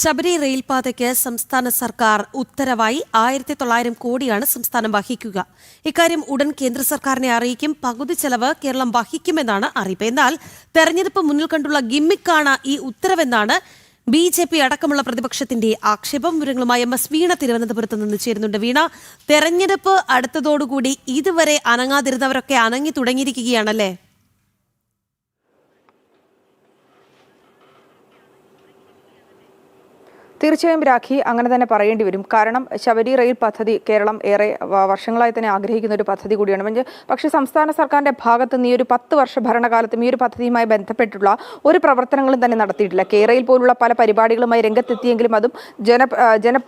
ശബരി റെയിൽപാതയ്ക്ക് സംസ്ഥാന സർക്കാർ ഉത്തരവായി 1900 കോടിയാണ് സംസ്ഥാനം വഹിക്കുക. ഇക്കാര്യം ഉടൻ കേന്ദ്ര സർക്കാരിനെ അറിയിക്കും. പകുതി ചെലവ് കേരളം വഹിക്കുമെന്നാണ് അറിയിപ്പ്. എന്നാൽ തെരഞ്ഞെടുപ്പ് മുന്നിൽ കണ്ടുള്ള ഗിമ്മിക്കാണ് ഈ ഉത്തരവെന്നാണ് BJP അടക്കമുള്ള പ്രതിപക്ഷത്തിന്റെ ആക്ഷേപം. വിവരങ്ങളുമായി MS വീണ തിരുവനന്തപുരത്ത് നിന്ന് ചേരുന്നുണ്ട്. വീണ, തെരഞ്ഞെടുപ്പ് അടുത്തതോടുകൂടി ഇതുവരെ അനങ്ങാതിരുന്നവരൊക്കെ അനങ്ങി തുടങ്ങിയിരിക്കുകയാണല്ലേ? തീർച്ചയായും രാഖി, അങ്ങനെ തന്നെ പറയേണ്ടി വരും. കാരണം ശബരി റെയിൽ പദ്ധതി കേരളം ഏറെ വർഷങ്ങളായി തന്നെ ആഗ്രഹിക്കുന്ന ഒരു പദ്ധതി കൂടിയാണ്. പക്ഷേ സംസ്ഥാന സർക്കാരിന്റെ ഭാഗത്ത് നിന്ന് ഈ ഒരു 10 വർഷ ഭരണകാലത്തും ഈ ഒരു പദ്ധതിയുമായി ബന്ധപ്പെട്ടുള്ള ഒരു പ്രവർത്തനങ്ങളും തന്നെ നടത്തിയിട്ടില്ല. കേരളയിൽ പോലുള്ള പല പരിപാടികളുമായി രംഗത്തെത്തിയെങ്കിലും അതും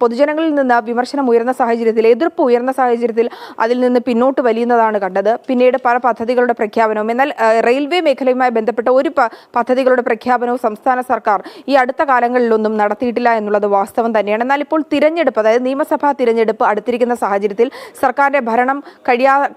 പൊതുജനങ്ങളിൽ നിന്ന് വിമർശനം ഉയർന്ന സാഹചര്യത്തിൽ, എതിർപ്പ് ഉയർന്ന സാഹചര്യത്തിൽ അതിൽ നിന്ന് പിന്നോട്ട് വലിയുന്നതാണ് കണ്ടത്. പിന്നീട് പല പദ്ധതികളുടെ പ്രഖ്യാപനവും, എന്നാൽ റെയിൽവേ മേഖലയുമായി ബന്ധപ്പെട്ട ഒരു പദ്ധതികളുടെ പ്രഖ്യാപനവും സംസ്ഥാന സർക്കാർ ഈ അടുത്ത കാലങ്ങളിലൊന്നും നടത്തിയിട്ടില്ല എന്നുള്ളത് വാസ്തവം തന്നെയാണ്. എന്നാൽ ഇപ്പോൾ തിരഞ്ഞെടുപ്പ്, അതായത് നിയമസഭാ തിരഞ്ഞെടുപ്പ് അടുത്തിരിക്കുന്ന സാഹചര്യത്തിൽ സർക്കാരിന്റെ ഭരണം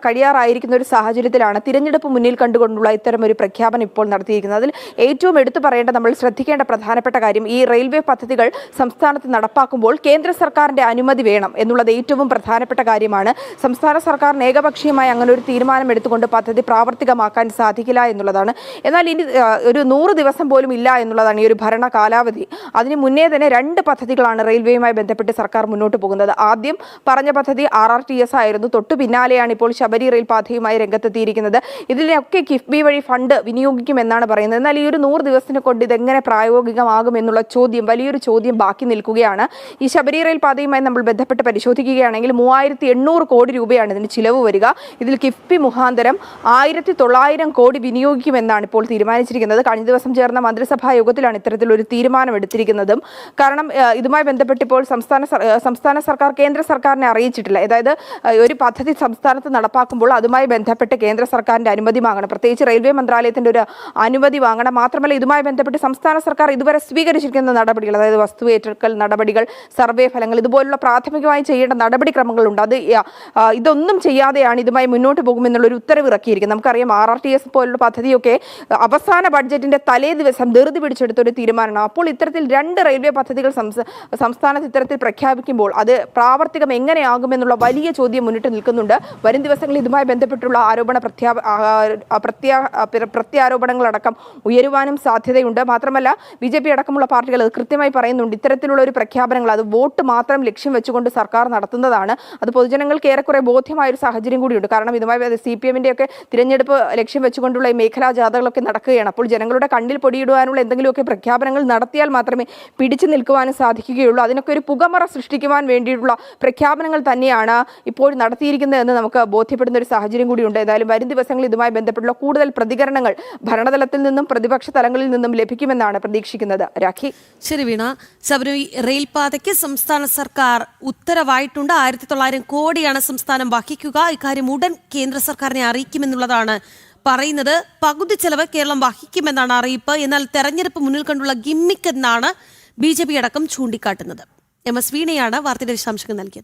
കഴിയാറായിരിക്കുന്ന ഒരു സാഹചര്യത്തിലാണ് തിരഞ്ഞെടുപ്പ് മുന്നിൽ കണ്ടുകൊണ്ടുള്ള ഇത്തരം ഒരു പ്രഖ്യാപനം ഇപ്പോൾ നടത്തിയിരിക്കുന്നത്. അതിൽ ഏറ്റവും എടുത്തു പറയേണ്ട, നമ്മൾ ശ്രദ്ധിക്കേണ്ട പ്രധാനപ്പെട്ട കാര്യം, ഈ റെയിൽവേ പദ്ധതികൾ സംസ്ഥാനത്ത് നടപ്പാക്കുമ്പോൾ കേന്ദ്ര സർക്കാരിന്റെ അനുമതി വേണം എന്നുള്ളത് ഏറ്റവും പ്രധാനപ്പെട്ട കാര്യമാണ്. സംസ്ഥാന സർക്കാരിന് ഏകപക്ഷീയമായി അങ്ങനെ ഒരു തീരുമാനം എടുത്തുകൊണ്ട് പദ്ധതി പ്രാവർത്തികമാക്കാൻ സാധിക്കില്ല എന്നുള്ളതാണ്. എന്നാൽ ഇനി ഒരു 100 ദിവസം പോലും ഇല്ല എന്നുള്ളതാണ് ഈ ഒരു ഭരണ കാലാവധി. അതിന് മുന്നേ തന്നെ 2 പദ്ധതികളാണ് റെയിൽവേയുമായി ബന്ധപ്പെട്ട് സർക്കാർ മുന്നോട്ട് പോകുന്നത്. ആദ്യം പറഞ്ഞ പദ്ധതി RRTS ആയിരുന്നു. തൊട്ടു പിന്നാലെയാണ് ഇപ്പോൾ ശബരി റെയിൽ പാതയുമായി രംഗത്തെത്തിയിരിക്കുന്നത്. ഇതിലൊക്കെ കിഫ്ബി വഴി ഫണ്ട് വിനിയോഗിക്കുമെന്നാണ് പറയുന്നത്. എന്നാൽ ഈ ഒരു 100 ദിവസത്തിനെ കൊണ്ട് ഇതെങ്ങനെ പ്രായോഗികമാകും എന്നുള്ള ചോദ്യം, വലിയൊരു ചോദ്യം ബാക്കി നിൽക്കുകയാണ്. ഈ ശബരി റെയിൽ പാതയുമായി നമ്മൾ ബന്ധപ്പെട്ട് പരിശോധിക്കുകയാണെങ്കിൽ 3800 കോടി രൂപയാണ് ഇതിന് ചിലവ് വരിക. ഇതിൽ കിഫ്ബി മുഖാന്തരം 1900 കോടി വിനിയോഗിക്കുമെന്നാണ് ഇപ്പോൾ തീരുമാനിച്ചിരിക്കുന്നത്. കഴിഞ്ഞ ദിവസം ചേർന്ന മന്ത്രിസഭാ യോഗത്തിലാണ് ഇത്തരത്തിലൊരു തീരുമാനം എടുത്തിരിക്കുന്നതും. കാരണം ഇതുമായി ബന്ധപ്പെട്ട് ഇപ്പോൾ സംസ്ഥാന സർക്കാർ കേന്ദ്ര സർക്കാരിനെ അറിയിച്ചിട്ടില്ല. അതായത് ഒരു പദ്ധതി സംസ്ഥാനത്ത് നടപ്പാക്കുമ്പോൾ അതുമായി ബന്ധപ്പെട്ട് കേന്ദ്ര സർക്കാരിന്റെ അനുമതി വാങ്ങണം, പ്രത്യേകിച്ച് റെയിൽവേ മന്ത്രാലയത്തിന്റെ ഒരു അനുമതി വാങ്ങണം. മാത്രമല്ല ഇതുമായി ബന്ധപ്പെട്ട് സംസ്ഥാന സർക്കാർ ഇതുവരെ സ്വീകരിച്ചിരിക്കുന്ന നടപടികൾ, അതായത് വസ്തു ഏറ്റെടുക്കൽ നടപടികൾ, സർവേ ഫലങ്ങൾ, ഇതുപോലുള്ള പ്രാഥമികമായി ചെയ്യേണ്ട നടപടിക്രമങ്ങളുണ്ട്. ഇതൊന്നും ചെയ്യാതെയാണ് ഇതുമായി മുന്നോട്ട് പോകുമെന്നുള്ളൊരു ഉത്തരവ് ഇറക്കിയിരിക്കുന്നത്. നമുക്കറിയാം RRTS പോലുള്ള പദ്ധതിയൊക്കെ അവസാന ബഡ്ജറ്റിന്റെ തലേ ദിവസം ധൃതി പിടിച്ചെടുത്ത ഒരു തീരുമാനമാണ്. അപ്പോൾ ഇത്തരത്തിൽ 2 റെയിൽവേ പദ്ധതികൾ സംസ്ഥാനത്ത് ഇത്തരത്തിൽ പ്രഖ്യാപിക്കുമ്പോൾ അത് പ്രാവർത്തികം എങ്ങനെയാകുമെന്നുള്ള വലിയ ചോദ്യം മുന്നിട്ട് നിൽക്കുന്നുണ്ട്. വരും ദിവസങ്ങളിൽ ഇതുമായി ബന്ധപ്പെട്ടുള്ള പ്രത്യാരോപണങ്ങളടക്കം ഉയരുവാനും സാധ്യതയുണ്ട്. മാത്രമല്ല BJP അടക്കമുള്ള പാർട്ടികൾ കൃത്യമായി പറയുന്നുണ്ട്, ഇത്തരത്തിലുള്ള ഒരു പ്രഖ്യാപനങ്ങൾ അത് വോട്ട് മാത്രം ലക്ഷ്യം വെച്ചുകൊണ്ട് സർക്കാർ നടത്തുന്നതാണ്. അത് പൊതുജനങ്ങൾക്ക് ഏറെക്കുറെ ബോധ്യമായ ഒരു സാഹചര്യം കൂടിയുണ്ട്. കാരണം ഇതുമായി CPM-ന്റെ ഒക്കെ തിരഞ്ഞെടുപ്പ് ലക്ഷ്യം വെച്ചുകൊണ്ടുള്ള ഈ മേഖലാ ജാഥകളൊക്കെ നടക്കുകയാണ്. അപ്പോൾ ജനങ്ങളുടെ കണ്ണിൽ പൊടിയിടുവാനുള്ള എന്തെങ്കിലുമൊക്കെ പ്രഖ്യാപനങ്ങൾ നടത്തിയാൽ മാത്രമേ പിടിച്ചു നിൽക്കുവാനും സാധിക്കുകയുള്ളൂ. അതിനൊക്കെ ഒരു പുകമറ സൃഷ്ടിക്കുവാൻ വേണ്ടിയിട്ടുള്ള പ്രഖ്യാപനങ്ങൾ തന്നെയാണ് ഇപ്പോൾ നടത്തിയിരിക്കുന്നതെന്ന് നമുക്ക് ബോധ്യപ്പെടുന്ന ഒരു സാഹചര്യം കൂടിയുണ്ട്. ഏതായാലും വരും ദിവസങ്ങളിൽ ഇതുമായി ബന്ധപ്പെട്ടുള്ള കൂടുതൽ പ്രതികരണങ്ങൾ ഭരണതലത്തിൽ നിന്നും പ്രതിപക്ഷ തലങ്ങളിൽ നിന്നും ലഭിക്കുമെന്നാണ് പ്രതീക്ഷിക്കുന്നത്. രാഖി, ശരി വീണ. ശബരി റെയിൽപാതയ്ക്ക് സംസ്ഥാന സർക്കാർ ഉത്തരവായിട്ടുണ്ട്. 1900 കോടിയാണ് സംസ്ഥാനം വഹിക്കുക. ഇക്കാര്യം ഉടൻ കേന്ദ്ര സർക്കാരിനെ അറിയിക്കുമെന്നുള്ളതാണ് പറയുന്നത്. പകുതി ചെലവ് കേരളം വഹിക്കുമെന്നാണ് അറിയിപ്പ്. എന്നാൽ തെരഞ്ഞെടുപ്പ് മുന്നിൽ കണ്ടുള്ള ഗിമ്മിക്ക് എന്നാണ് BJP അടക്കം ചൂണ്ടിക്കാട്ടുന്നത്. MS വീണയാണ് വാർത്തയുടെ വിശദാംശങ്ങൾ നൽകിയത്.